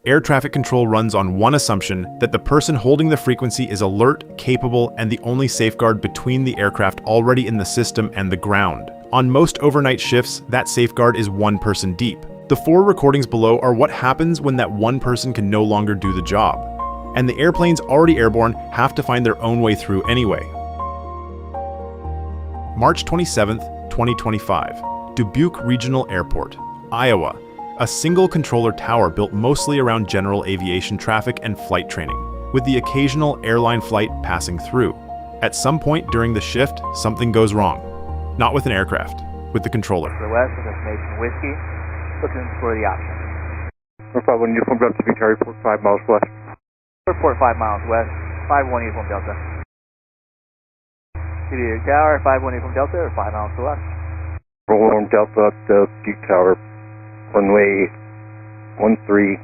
Air traffic control runs on one assumption, that the person holding the frequency is alert, capable, and the only safeguard between the aircraft already in the system and the ground. On most overnight shifts, that safeguard is one person deep. The 4 recordings below are what happens when that one person can no longer do the job. And the airplanes already airborne have to find their own way through anyway. March 27, 2025, Dubuque Regional Airport, Iowa. A single controller tower built mostly around general aviation traffic and flight training, with the occasional airline flight passing through. At some point during the shift, something goes wrong. Not with an aircraft, with the controller. To the west, destination Whiskey, looking for the option. 451 uniform Delta, to be carried 45 miles west. Report 5 miles west, 51 uniform Delta. Dubuque Tower, 51 uniform Delta, or 5 miles to the west. Roll Delta, Dubuque Tower, runway 13,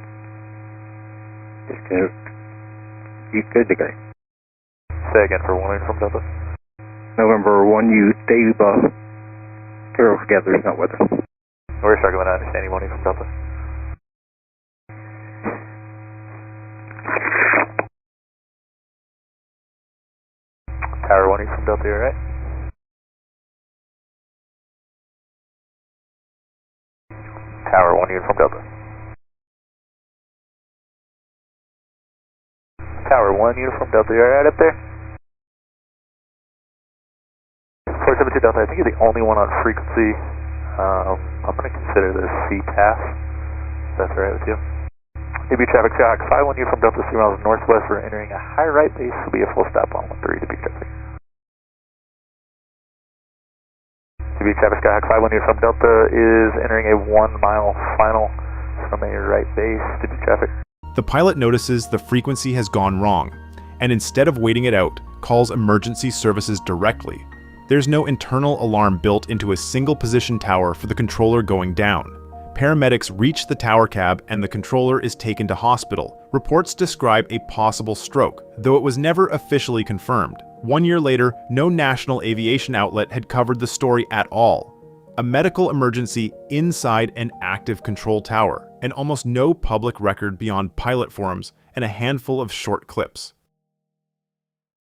distant, East good to go. Say again for 1 uniform Delta. November 1U, Dave, Carol together is not with us. We're struggling to understand 1 uniform Delta. Tower 1 uniform Delta, you're right. Tower 1 uniform Delta. Tower 1 uniform Delta, you alright up there? 472 Delta, I think you're the only one on frequency. I'm going to consider this CTAF, if that's alright with you. Dubuque traffic, Skyhawk 51 uniform Delta, 3 miles northwest. We're entering a high right base, will be a full stop on 13 Dubuque traffic. Dubuque traffic, Skyhawk 51 uniform Delta is entering a 1 mile final from a right base. Dubuque traffic. The pilot notices the frequency has gone wrong, and instead of waiting it out, calls emergency services directly. There's no internal alarm built into a single position tower for the controller going down. Paramedics reach the tower cab and the controller is taken to hospital. Reports describe a possible stroke, though it was never officially confirmed. 1 year later, no national aviation outlet had covered the story at all. A medical emergency inside an active control tower, and almost no public record beyond pilot forums and a handful of short clips.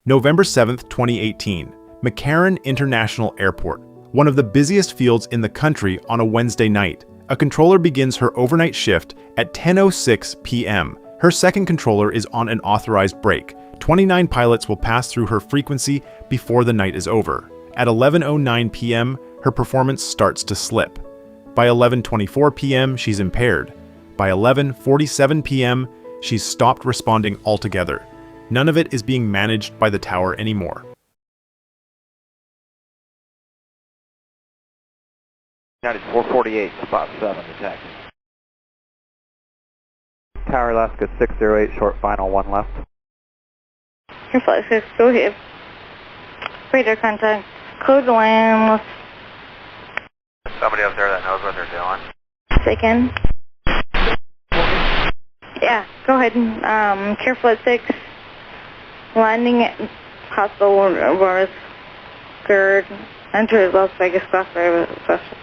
November 7, 2018, McCarran International Airport, one of the busiest fields in the country on a Wednesday night. A controller begins her overnight shift at 10:06 p.m. Her second controller is on an authorized break. 29 pilots will pass through her frequency before the night is over. At 11:09 p.m., her performance starts to slip. By 11:24 p.m., she's impaired. By 11:47 p.m., she's stopped responding altogether. None of it is being managed by the tower anymore. United 448, spot 7 to taxi. Tower Alaska 608, short final 1 left. Your flight 6, go ahead. Radar contact, code land. Somebody up there that knows what they're doing. Second. Yeah, go ahead. Care flight 6, landing at hospital Mariscal, enter Las Vegas crossfire special.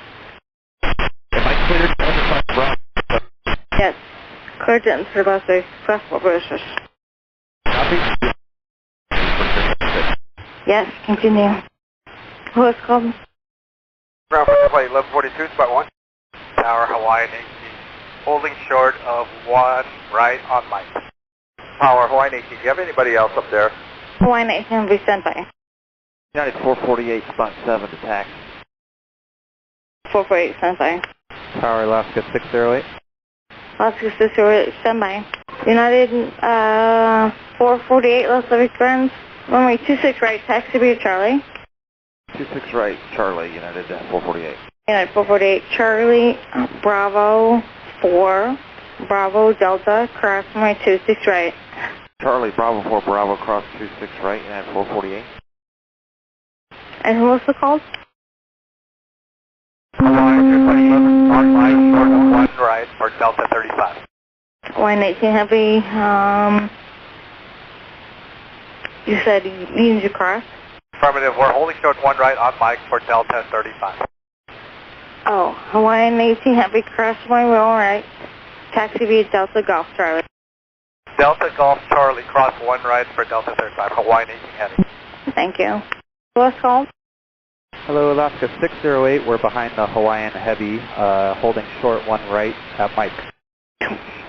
Yes, clear to enter Las Vegas crossfire. Yes, continue. Who is called? Ground for flight 1142, spot 1. Tower Hawaiian ATC, holding short of 1 right on mic. Tower Hawaiian ATC, do you have anybody else up there? Hawaiian ATC will be sent by. United 448, spot 7 to taxi. 448, sent by. Tower Alaska 608. Alaska 608, stand by. United 448, Los Angeles Grounds. Runway 26 right, taxi via Charlie. 26 right, Charlie, United 448. United 448, Charlie, Bravo 4, Bravo Delta, cross runway 26 right. Charlie, Bravo 4, Bravo, cross 26 right, United 448. And who else was called? On my short 1 right for Delta 35. Hawaiian 18 Heavy, you said you need to cross? Affirmative, we're holding short 1 right on mic for Delta 35. Oh, Hawaiian 18 Heavy, cross my wheel right. taxi via Delta Golf Charlie. Delta Golf Charlie, cross 1 right for Delta 35, Hawaiian 18 heading. Thank you. Last call. Hello, Alaska 608. We're behind the Hawaiian Heavy, holding short 1 right at Mike.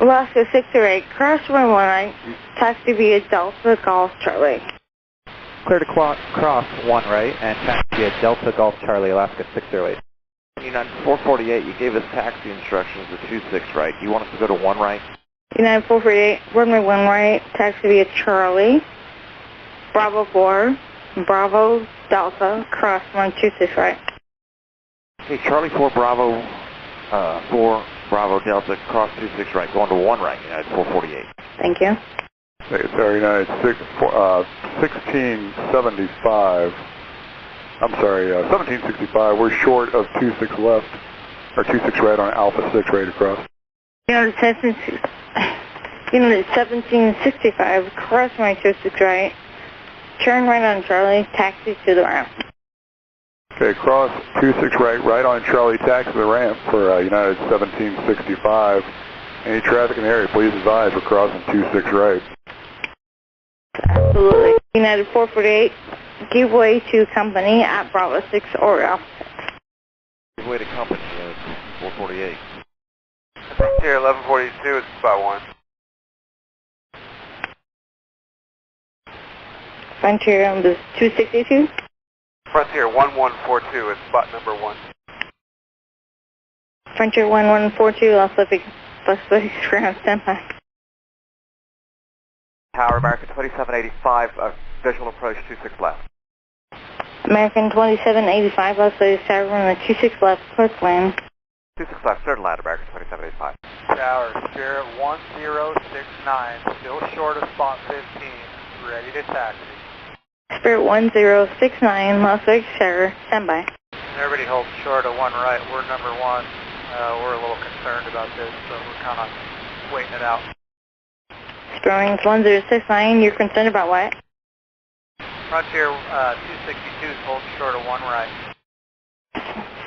Alaska 608, cross runway 1 right, taxi via Delta Golf Charlie. Clear to cross 1 right and taxi via Delta Golf Charlie, Alaska 608. United 448, you gave us taxi instructions to 26 right. Do you want us to go to 1 right? United 448, runway 1 right, taxi via Charlie. Bravo 4, Bravo Delta, cross 126 right. Okay, Charlie 4 Bravo, 4 Bravo Delta, cross 26 right, going to 1 right, United 448. Thank you. It's our United 1675. I'm sorry, 1765. We're short of 26 left, or 26 right on Alpha 6 right across. United 1765, cross 126 right, turn right on Charlie, taxi to the ramp. Okay, cross 26 right on Charlie, taxi to the ramp for United 1765. Any traffic in the area, please advise we're crossing 26 right. Absolutely. United 448, give way to company at Bravo 6 or Alpha 6. Give way to company, 448. Here, 1142, it's spot 1. Frontier number 262. Frontier 1142, it's spot number 1. Frontier 1142, Los Pacific ground standby. Tower American 2785, visual approach 26 left. American 2785, Los Angeles Tower, on the 26 left, clear land. 26 left, third line, American 2785. Tower, Spirit 1069, still short of spot 15, ready to taxi. Spirit 1069, Las Vegas Tower, standby. Everybody holds short of 1 right, we're number 1. We're a little concerned about this, so we're kind of waiting it out. Spirit 1069, you're concerned about what? Frontier 262 is holding short of 1 right.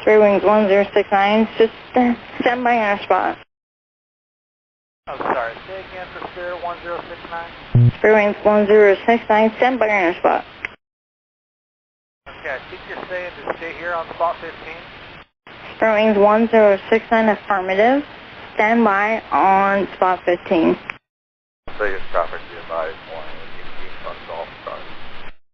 Spirit 1069, just stand by on our spot. I'm sorry, say again for Spirit 1069. Spirit 1069, stand by on our spot. Okay, I think you're saying to stay here on spot 15? Spirit 1069, affirmative, stand by on spot 15. Vegas traffic, be advised, 1 on Golf Charlie.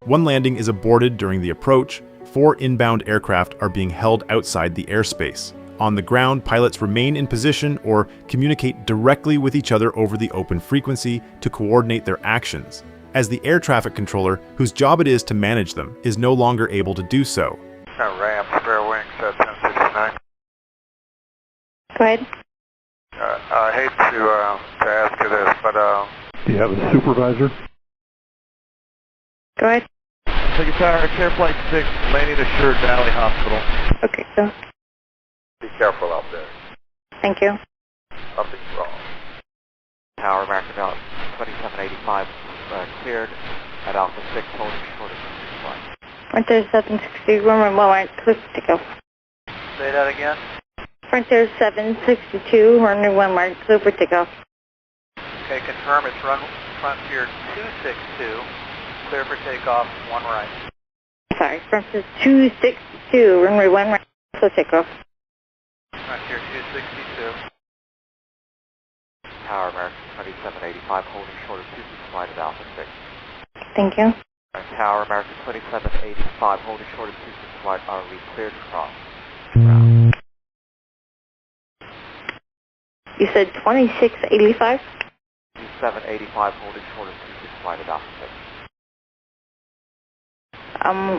One landing is aborted during the approach. 4 inbound aircraft are being held outside the airspace. On the ground, pilots remain in position or communicate directly with each other over the open frequency to coordinate their actions, as the air traffic controller, whose job it is to manage them, is no longer able to do so. Ramp, spare wings at 1069. Go ahead. I hate to ask you this, but do you have a supervisor? Go ahead. Take Tower, Care Flight 6, landing assured Valley Hospital. Okay, go. Be careful out there. Thank you. Something's wrong. Tower American 2785, cleared at Alpha 6, holding short of 26 left. Frontier 760, runway 1 right, clear for takeoff. Say that again. Frontier 762, runway 1 right, clear for takeoff. Okay, confirm it's Frontier 262, clear for takeoff, 1 right. Sorry, Frontier 262, runway 1 right, clear for takeoff. Frontier 262. Tower American 2785, holding short of 26 flight at Alpha 6. Thank you. Tower American 2785, holding short of 26 flight, are we cleared to cross? Ground. You said 2685? 2785, holding short of 26 flight at Alpha 6.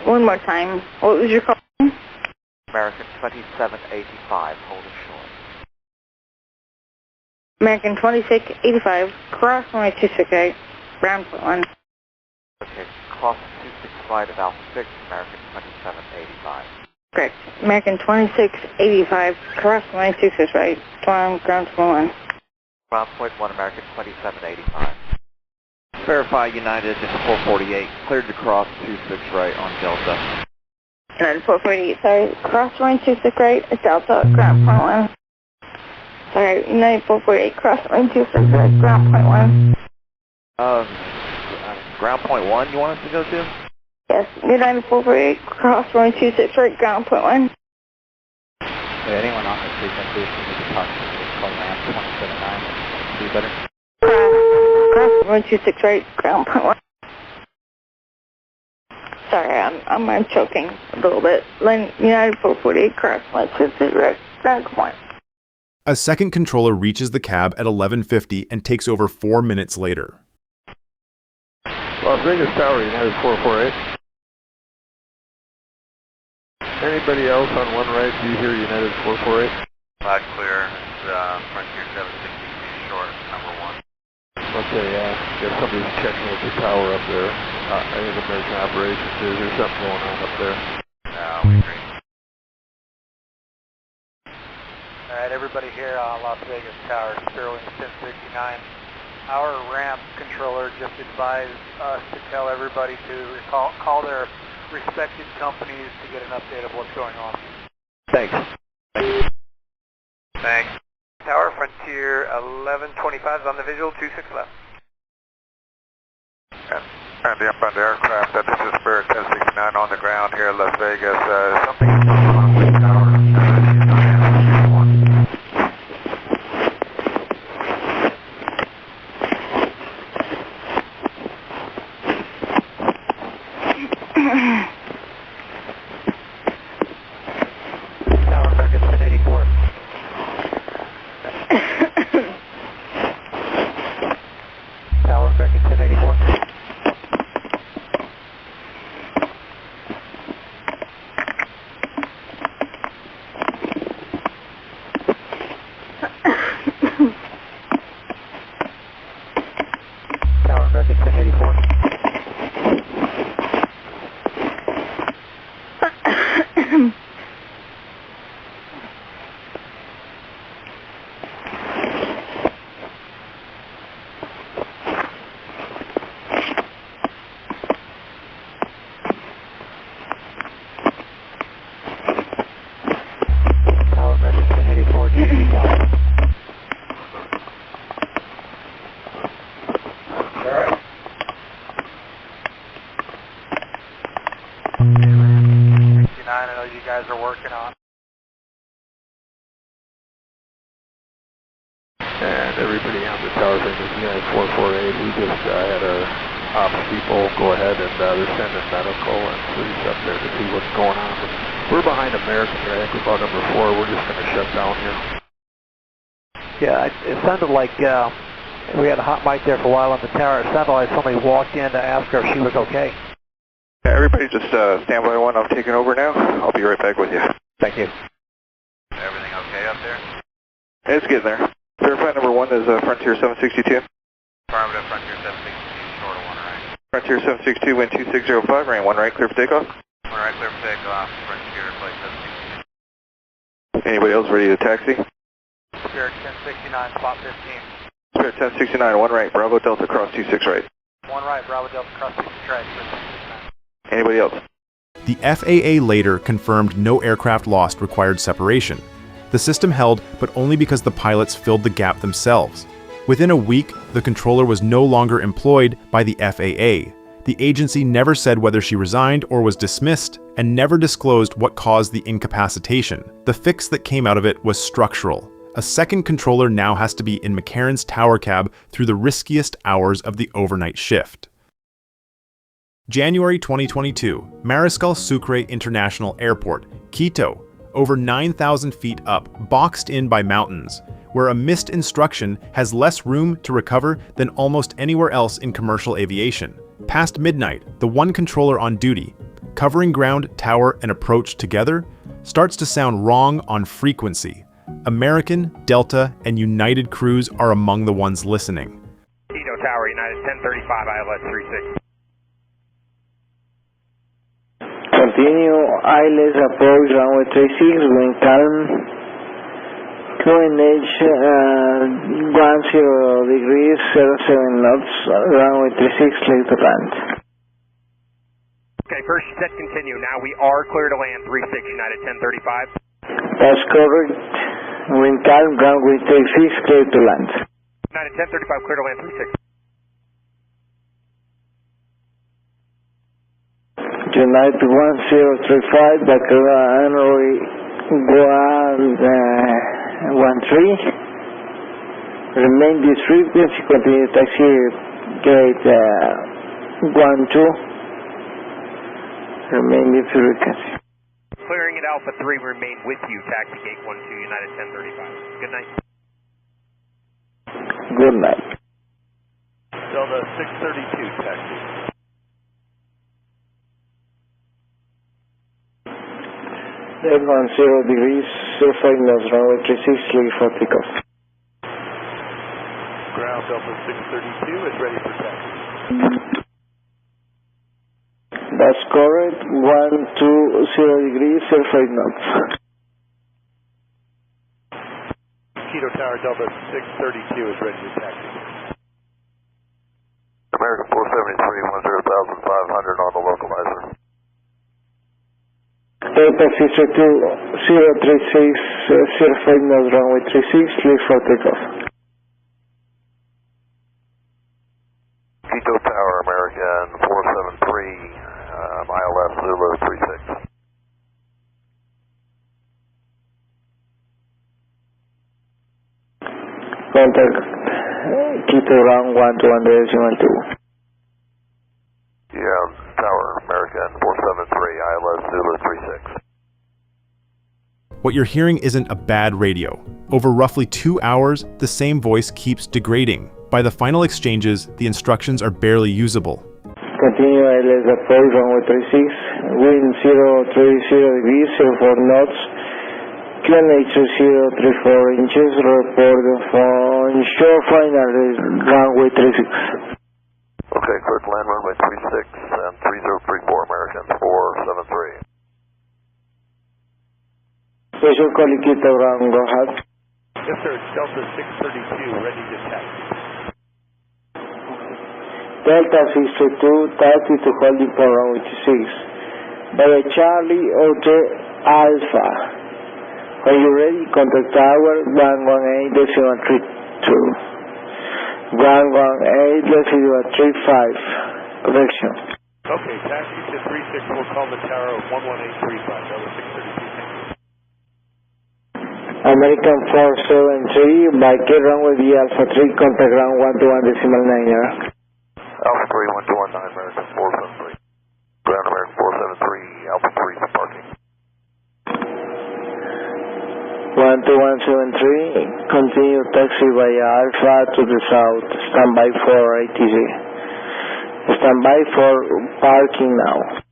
One more time. What was your call? American 2785, holding short. American 2685, cross runway 268, ground point 1. Okay, cross 26 flight at Alpha 6, American 2785. Correct. American 2685, cross runway 268, ground point 1. Ground point 1, American 2785. Verify United 448, cleared to cross 26 right on Delta. United 448, sorry, cross runway 26 right, Delta, ground point 1. Sorry, United 448, cross line 26 right, ground point 1. Ground point 1 you want us to go to? Yes, United 448, cross line 26 right, ground point 1. Anyone on this frequency, if you need to talk to me, just call ramp 279. Do better. Cross line 26 right, ground point 1. Sorry, I'm choking a little bit. United 448, cross line 26 right, ground point 1. A second controller reaches the cab at 11:50 and takes over 4 minutes later. Las Vegas Tower, United 448. Anybody else on one right? Do you hear United 448? Not clear. It's Frontier 760 short, number 1. Okay, yeah, somebody's checking with the tower up there. I think American Operations is. There's something going on up there. We agree. Alright, everybody here on Las Vegas Tower, Sterling 1069. Our ramp controller just advised us to tell everybody to call their respected companies to get an update of what's going on. Thanks. Thanks. Tower, Frontier 1125 is on the visual, 26 left. And the inbound aircraft, this is Spirit 1069 on the ground here in Las Vegas. Something's going on with the tower. Tower, American 1084. Tower, American 1084. Tower, American 1084. Tower, American 1084, GC5. Alright. 69, I know you guys are working on. And everybody on the tower thing is United 448. We just had our ops people go ahead and they're sending medical and police up there to see what's going on. We're behind American here. I think we're about number 4. We're just going to shut down here. Yeah, it sounded like we had a hot mic there for a while on the tower. It sounded like somebody walked in to ask her if she was okay. Yeah, everybody just stand by one. I'm taking over now. I'll be right back with you. Thank you. Everything okay up there? It's getting there. Verify number 1 is Frontier 762. Affirmative, Frontier 760, short of 1 right. Frontier 762, wind 2605, range 1 right, clear for takeoff. 1 right, clear for takeoff, Frontier, flight 760. Anybody else ready to taxi? Spirit 1069, spot 15. Spirit 1069, 1 right, Bravo Delta, cross 26 right. 1 right, Bravo Delta, cross 26 right, Spirit 1069. Anybody else? The FAA later confirmed no aircraft lost required separation. The system held, but only because the pilots filled the gap themselves. Within a week, the controller was no longer employed by the FAA. The agency never said whether she resigned or was dismissed, and never disclosed what caused the incapacitation. The fix that came out of it was structural. A second controller now has to be in McCarran's tower cab through the riskiest hours of the overnight shift. January 2022, Mariscal Sucre International Airport, Quito, over 9,000 feet up, boxed in by mountains, where a missed instruction has less room to recover than almost anywhere else in commercial aviation. Past midnight, the one controller on duty, covering ground, tower, and approach together, starts to sound wrong on frequency. American, Delta, and United crews are among the ones listening. Quito Tower, United 1035, ILS 36. Continue ILS approach runway 36, wind calm, QNH 10 degrees, 07 knots, runway 36, clear to land. Okay, first set continue. Now we are clear to land 36, United 1035. That's correct. Wind calm, runway 36, clear to land. United 1035, clear to land 36. United 1035, Bacchanal runway 13. Remain this frequency, continue taxi gate 12. Remain this frequency. Clearing at Alpha 3, remain with you, taxi gate 12, United 1035. Good night. Good night. Delta 632, taxi. Dead 10 degrees, 05 knots, runway 36, clear for takeoff. Ground Delta 632 is ready for taxi. That's correct, 120 degrees, 05 knots. Quito Tower Delta 632 is ready for taxi. American 473, 10,500 on the localizer. Delta 632, 036, 05 knots, runway 36, clear for takeoff. Quito Tower, American 473, ILS Zulu 36. Contact Quito round 121.2. Yeah, Tower, American 473, ILS Zulu 36. What you're hearing isn't a bad radio. Over roughly 2 hours, the same voice keeps degrading. By the final exchanges, the instructions are barely usable. Continue ILS approach runway 36, wind 030 degrees, 04 knots, QNH 034 inches, report on shore final runway 36. Okay, clear to land runway 36 and 3034, American 473. Special call Quito round, go ahead. Yes, sir. Delta 632 ready to taxi. Delta 632, taxi to holding for runway 26. By Charlie Hotel Alpha. Are you ready? Contact tower 118.32. 118.35. Correction. Okay, taxi to 36, we'll call the tower 11835, Delta 632. American 473, by K runway V Alpha 3, contact ground 121.9. Alpha 3, 1219, American 473. Ground American 473, Alpha 3 for parking. 12173, continue taxi via Alpha to the south, standby for ATC. Standby for parking now.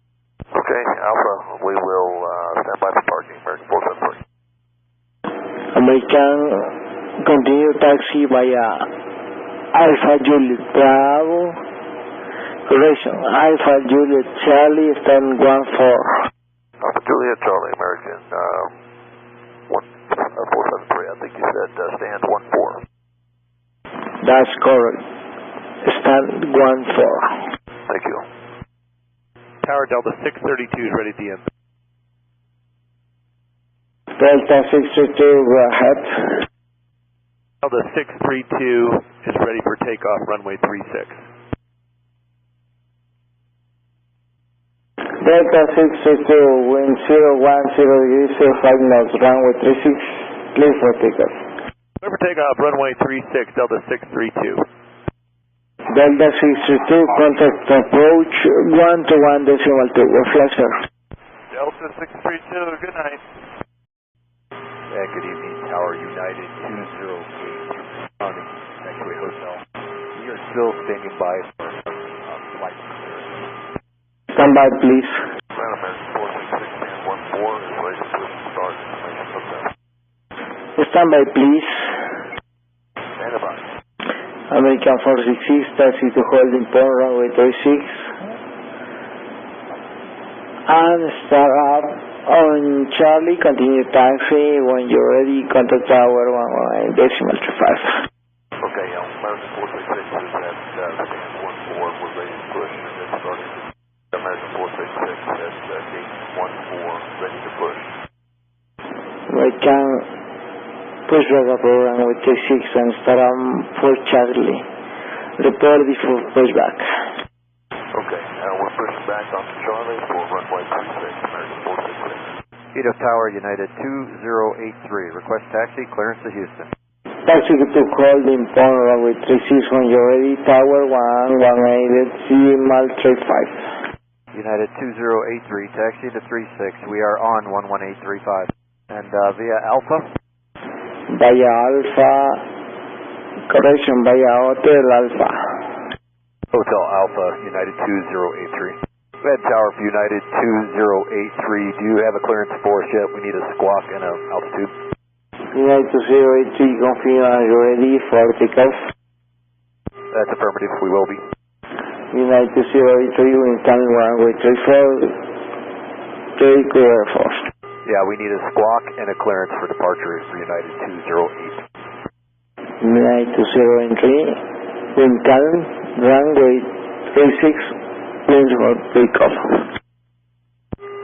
Okay, Alpha, we will stand by for parking, American 473. American, continue taxi via Alpha Juliet Bravo. Correction, Alpha Juliet Charlie, stand 14. Alpha Juliet Charlie, American 473, I think you said stand 14. That's correct. Stand 14. Thank you. Tower Delta 632 is ready to end. Delta 632, go ahead. Delta 632 is ready for takeoff, runway 36. Delta 632, wind 010 degrees, 05 knots, runway 36, clear for takeoff. Clear for takeoff, runway 36, Delta 632. Delta 632, contact approach 121.2, flasher. Delta 632, good night. Yeah, good evening, Tower United 208, responding X-Ray Hotel. We are still standing by for flight clearance. Stand by, please. Ground American 466, stand 14 is ready to start information from them. Stand by, please. Stand by. American 466, taxi to holding point, runway 36. And start up on Charlie, continue taxi. When you're ready, contact tower 118.35. Okay, American 466 is at stand 14, we're ready to push and get started. American 466 at gate 14, ready to push. American pushback approach runway 36 and start for Charlie. Report for pushback. Okay, we're pushing back on Charlie for runway 36, American 466. Quito Tower, United 2083. Request taxi, clearance to Houston. Taxi to holding point runway 36 when you're ready. Tower 118, decimal 35. United 2083, taxi to 36. We are on 11835. And via Alpha? Via Alpha, correction, via Hotel Alpha. Hotel Alpha, United 2083. Go ahead, Tower for United 2083. Do you have a clearance for us yet? We need a squawk and an altitude. United 2083, confirm you're ready for takeoff. That's affirmative, we will be. United 2083, incoming runway 34, take Air Force. Yeah, we need a squawk and a clearance for departure for United 208. United 203, incoming runway 36, clearance for takeoff.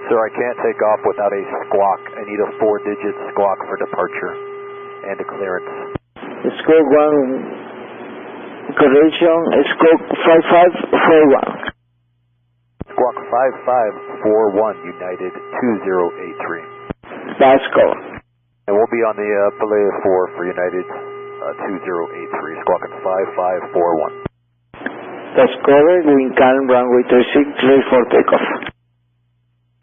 Sir, I can't take off without a squawk. I need a 4-digit squawk for departure and a clearance. Squawk 1, correction, squawk 5541. Squawk 5541, United 2083. That's correct. And we'll be on the Palea 4 for United 2083, squawking 5541. That's correct, incoming runway 36, clear for takeoff.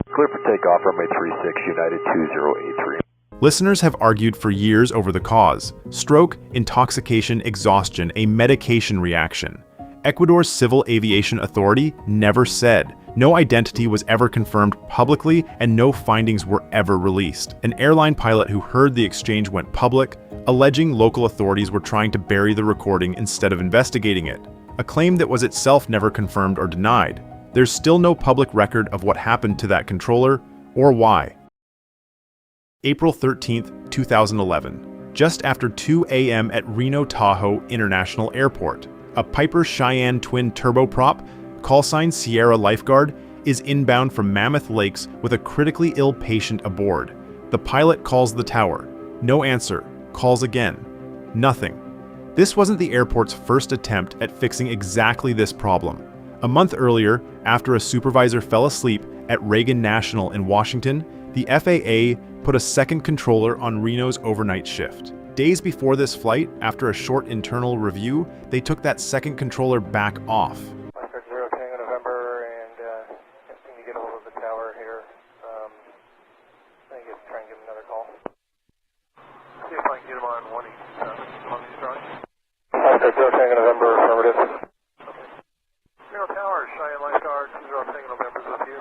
Clear for takeoff, runway 36, United 2083. Listeners have argued for years over the cause: stroke, intoxication, exhaustion, a medication reaction. Ecuador's Civil Aviation Authority never said. No identity was ever confirmed publicly, and no findings were ever released. An airline pilot who heard the exchange went public, alleging local authorities were trying to bury the recording instead of investigating it, a claim that was itself never confirmed or denied. There's still no public record of what happened to that controller or why. April 13th, 2011. Just after 2 a.m. at Reno-Tahoe International Airport, a Piper Cheyenne twin turboprop, callsign Sierra Lifeguard, is inbound from Mammoth Lakes with a critically ill patient aboard. The pilot calls the tower. No answer. Calls again. Nothing. This wasn't the airport's first attempt at fixing exactly this problem. A month earlier, after a supervisor fell asleep at Reagan National in Washington, the FAA put a second controller on Reno's overnight shift. Days before this flight, after a short internal review, they took that second controller back off. Mustard 0 Tango November, and can you get a hold of the tower here? I think try and give him another call. See if I can get him on 187 on these drawings. Mustard 0 Tango November, affirmative. Okay. Reno Tower, Cheyenne Lifeguard, 20 Tango November is with you.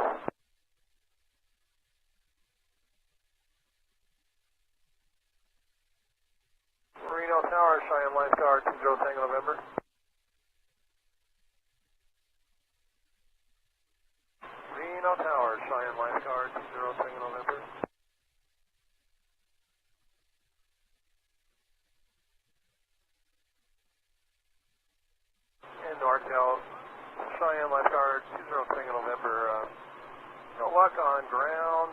Reno Tower, Cheyenne Lifeguard, 20 Tango November. Reno Tower, Cheyenne Lifeguard, 20 Tango November. And Nortel, Cheyenne Lifeguard, 20 Tango November. No luck on ground,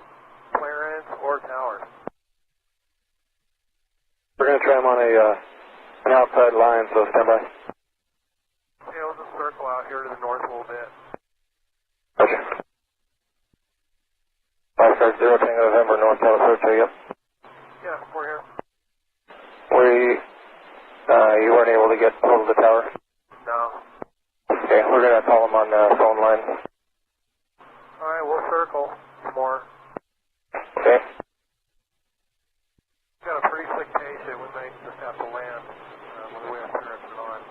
clearance, or tower. We're going to try him on an outside line, so stand by. Okay, we'll just circle out here to the north a little bit. Okay. 550 Tango November, North California, are you up? Yeah, we're here. You weren't able to get hold of the tower? No. Okay, we're going to call him on the phone line. Alright, we'll circle some more. Okay. Got a pretty sick patient. We may just have to land when we have clearance on.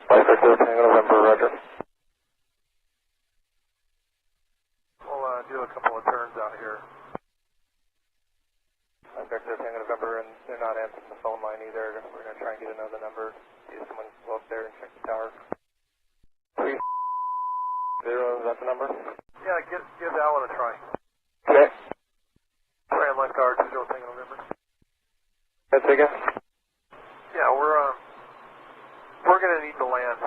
550 Tango November, roger. We'll do a couple of turns out here. 550 Tango November, and they're not answering the phone line either. We're going to try and get another number. See if someone can go up there and check the tower. 30, is that the number? Yeah, give that one a try. Okay. Cheyenne Lifeguard, 20 Tango November. That's again? Yeah, we're going to need to land.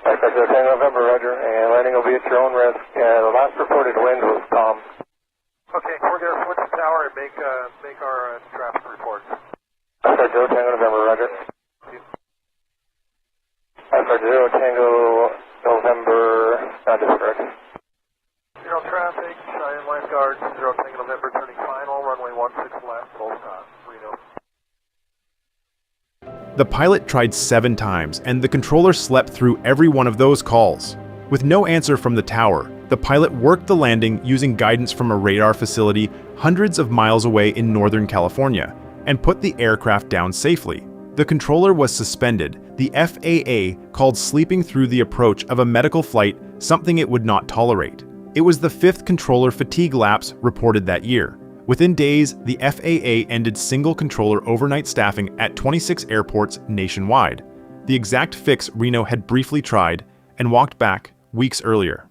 550 Tango November, roger, and landing will be at your own risk. And the last reported wind was calm. Okay, we're going to switch make our traffic reports. Alpha Zero Tango November, roger. Alpha Zero Tango November, that is correct. Zero traffic, Cheyenne lifeguard, Zero Tango November, turning final, runway 16 left, full stop, Reno. The pilot tried 7 times, and the controller slept through every one of those calls. With no answer from the tower, the pilot worked the landing using guidance from a radar facility hundreds of miles away in Northern California, and put the aircraft down safely. The controller was suspended. The FAA called sleeping through the approach of a medical flight something it would not tolerate. It was the 5th controller fatigue lapse reported that year. Within days, the FAA ended single controller overnight staffing at 26 airports nationwide, the exact fix Reno had briefly tried and walked back weeks earlier.